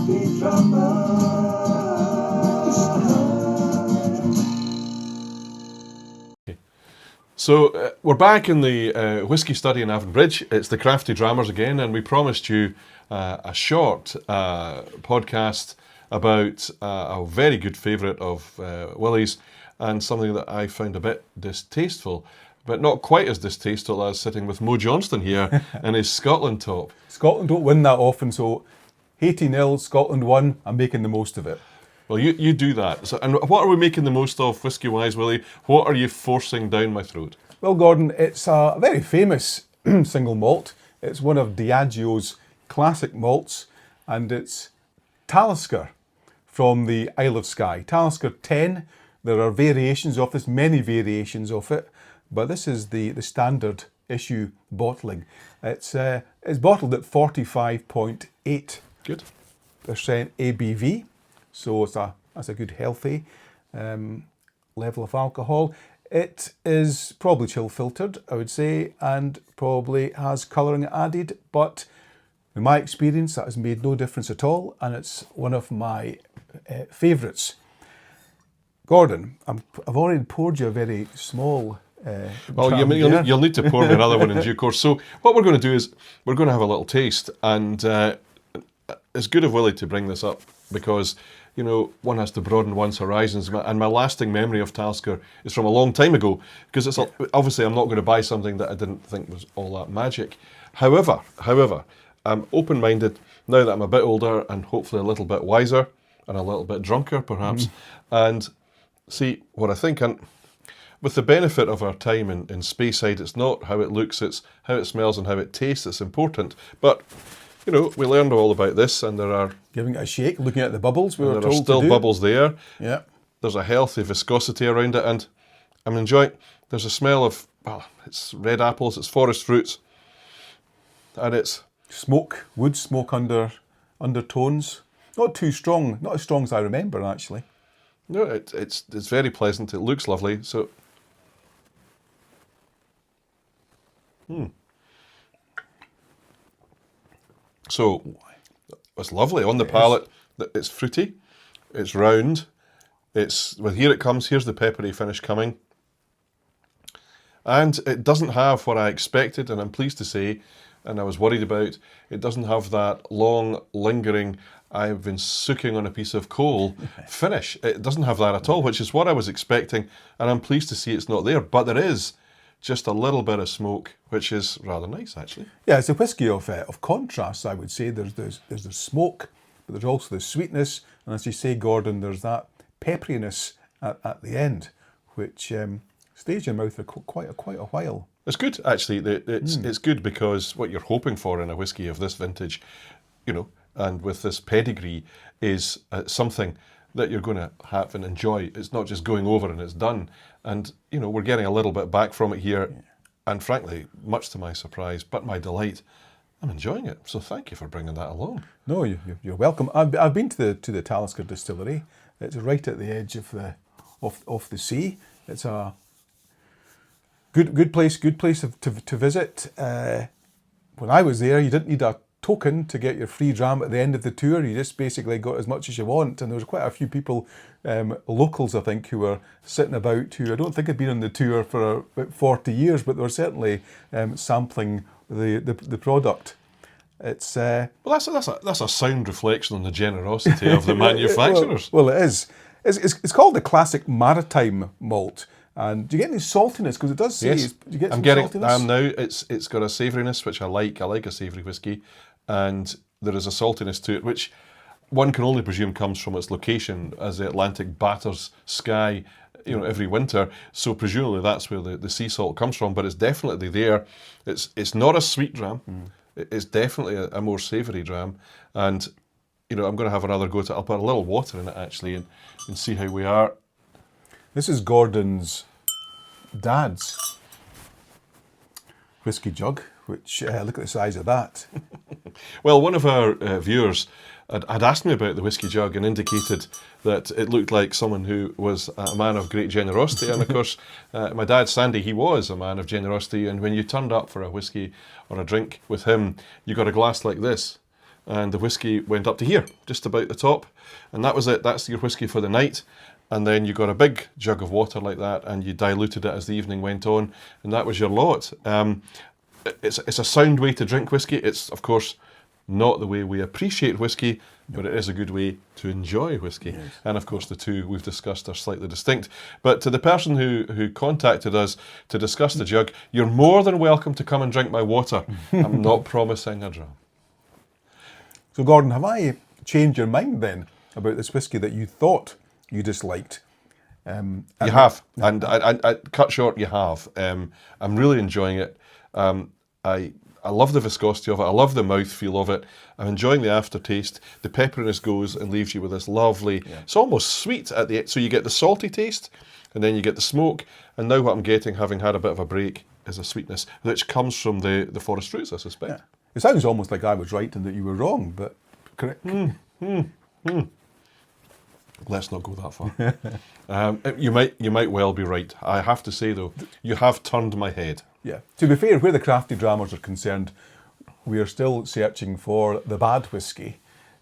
So we're back in the whisky study in Avonbridge. It's the Crafty Drammers again, and we promised you a short podcast about a very good favourite of Willie's, and something that I found a bit distasteful, but not quite as distasteful as sitting with Mo Johnston here in his Scotland top. Scotland don't win that often, so 80-0, Scotland won. I'm making the most of it. Well, you do that. So, and what are we making the most of, whisky-wise, Willie? What are you forcing down my throat? Well, Gordon, it's a very famous single malt. It's one of Diageo's classic malts, and it's Talisker from the Isle of Skye. Talisker 10. There are variations of this, many variations of it, but this is the standard issue bottling. It's bottled at 45.8% Good. ABV. So that's a good healthy level of alcohol. It is probably chill filtered, I would say, and probably has colouring added, but in my experience that has made no difference at all, and it's one of my favourites. Gordon, I've already poured you a very small well, you'll need to pour me another one in due course. So what we're going to do is we're going to have a little taste, and it's good of Willie to bring this up because, you know, one has to broaden one's horizons, and my lasting memory of Talisker is from a long time ago, because it's obviously I'm not going to buy something that I didn't think was all that magic. However, I'm open-minded now that I'm a bit older and hopefully a little bit wiser and a little bit drunker perhaps, and see what I think. And with the benefit of our time in Speyside, it's not how it looks, it's how it smells and how it tastes that's important. But, you know, we learned all about this, and there are... Giving it a shake, looking at the bubbles we were told to do. There are still bubbles there. Yeah. There's a healthy viscosity around it, and I'm enjoying... There's a smell of, well, it's red apples, it's forest fruits, and it's... Smoke, wood smoke undertones. Not too strong, not as strong as I remember, actually. No, it's very pleasant, it looks lovely, so... So, it's lovely on the palate. It's fruity, it's round, here it comes, here's the peppery finish coming. And it doesn't have what I expected, and I'm pleased to say, and I was worried about, it doesn't have that long, lingering, I've been soaking on a piece of coal finish. It doesn't have that at all, which is what I was expecting, and I'm pleased to see it's not there. But there is just a little bit of smoke, which is rather nice, actually. Yeah, it's a whisky of contrast, I would say. There's the smoke, but there's also the sweetness, and as you say, Gordon, there's that pepperiness at the end, which stays in your mouth for quite a while. It's good, actually. It's good because what you're hoping for in a whisky of this vintage, you know, and with this pedigree, is something that you're going to have and enjoy. It's not just going over and it's done. And, you know, we're getting a little bit back from it here. Yeah. And frankly, much to my surprise, but my delight, I'm enjoying it. So thank you for bringing that along. No, you're welcome. I've been to the Talisker distillery. It's right at the edge of the sea. It's a good place to visit. When I was there, you didn't need a token to get your free dram at the end of the tour. You just basically got as much as you want, and there was quite a few people, locals I think, who were sitting about who I don't think had been on the tour for about 40 years, but they were certainly sampling the product. It's well, that's a sound reflection on the generosity of the manufacturers. Well, it is. It's called the classic maritime malt. And do you get any saltiness? Because it does say, yes. Do you get some saltiness? Now it's got a savouriness, which I like. I like a savoury whisky. And there is a saltiness to it, which one can only presume comes from its location as the Atlantic batters Skye, you know, every winter. So presumably that's where the sea salt comes from, but it's definitely there. It's not a sweet dram. It's definitely a more savoury dram. And, you know, I'm going to have another go at it. I'll put a little water in it, actually, and see how we are. This is Gordon's dad's whisky jug, which, look at the size of that. Well, one of our viewers had asked me about the whisky jug and indicated that it looked like someone who was a man of great generosity. And of course, my dad, Sandy, he was a man of generosity. And when you turned up for a whisky or a drink with him, you got a glass like this. and the whisky went up to here, just about the top, and that was it. That's your whisky for the night. And then you got a big jug of water like that, and you diluted it as the evening went on, and that was your lot. It's a sound way to drink whisky. It's, of course, not the way we appreciate whisky, but it is a good way to enjoy whisky. Yes. And of course, the two we've discussed are slightly distinct. But to the person who contacted us to discuss the jug, you're more than welcome to come and drink my water. I'm not promising a dram. So, Gordon, have I changed your mind then about this whisky that you thought you disliked? You have, and I cut short. You have. I'm really enjoying it. I love the viscosity of it. I love the mouthfeel of it. I'm enjoying the aftertaste. The pepperiness goes and leaves you with this lovely. Yeah. It's almost sweet at the end. So you get the salty taste, and then you get the smoke. And now what I'm getting, having had a bit of a break, is a sweetness which comes from the forest fruits, I suspect. Yeah. It sounds almost like I was right and that you were wrong, but correct. Let's not go that far. You might well be right. I have to say though, you have turned my head. Yeah. To be fair, where the crafty drammers are concerned, we are still searching for the bad whisky.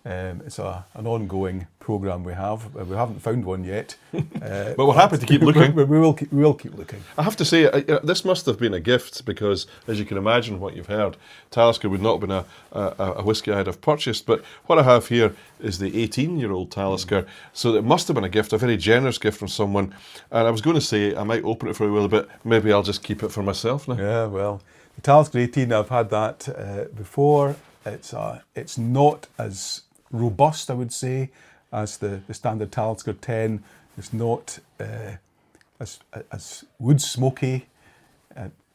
It's an ongoing programme we have. We haven't found one yet. But we're happy to keep looking. We will keep looking. I have to say, this must have been a gift because, as you can imagine what you've heard, Talisker would not have been a whisky I'd have purchased. But what I have here is the 18-year-old Talisker. So it must have been a gift, a very generous gift from someone. And I was going to say, I might open it for a while, but maybe I'll just keep it for myself now. Yeah, well, the Talisker 18, I've had that before. It's not as robust, I would say, as the standard Talisker 10. It's not as wood smoky.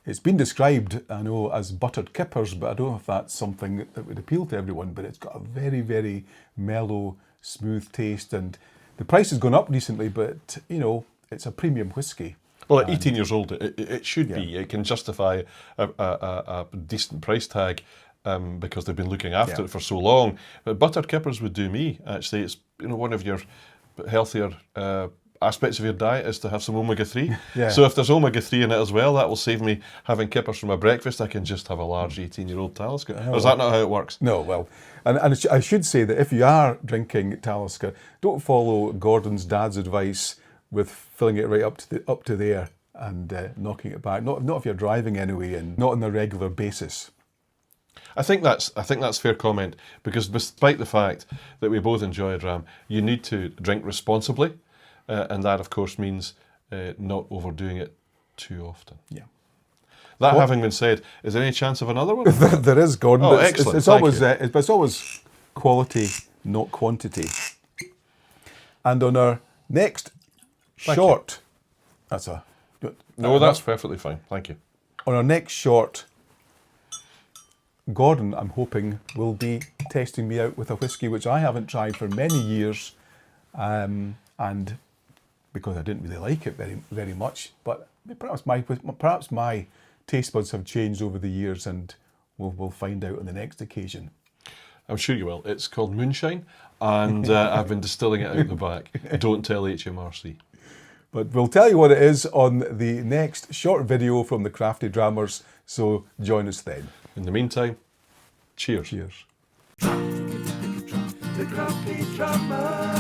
It's been described, I know, as buttered kippers, but I don't know if that's something that would appeal to everyone. But it's got a very, very mellow, smooth taste, and the price has gone up recently. But you know, it's a premium whisky. Well, at 18 years old, it should be. It can justify a decent price tag. Because they've been looking after it for so long. But buttered kippers would do me, actually. It's one of your healthier aspects of your diet is to have some omega-3. Yeah. So if there's omega-3 in it as well, that will save me having kippers for my breakfast. I can just have a large 18-year-old Talisker. Or is that not how it works? No, well, and I should say that if you are drinking Talisker, don't follow Gordon's dad's advice with filling it right up to there and knocking it back. Not if you're driving anyway, and not on a regular basis. I think that's fair comment, because despite the fact that we both enjoy a dram, you need to drink responsibly, and that of course means not overdoing it too often. Yeah. That having been said, is there any chance of another one? There is, Gordon. Oh, excellent. It's always quality, not quantity. And on our next short, that's perfectly fine. Thank you. On our next short, Gordon, I'm hoping, will be testing me out with a whisky which I haven't tried for many years, and because I didn't really like it very, very much. But perhaps my taste buds have changed over the years, and we'll find out on the next occasion. I'm sure you will. It's called Moonshine, and I've been distilling it out the back. Don't tell HMRC. But we'll tell you what it is on the next short video from the Crafty Drammers, so join us then. In the meantime, cheers. Cheers. The Crafty Drammers.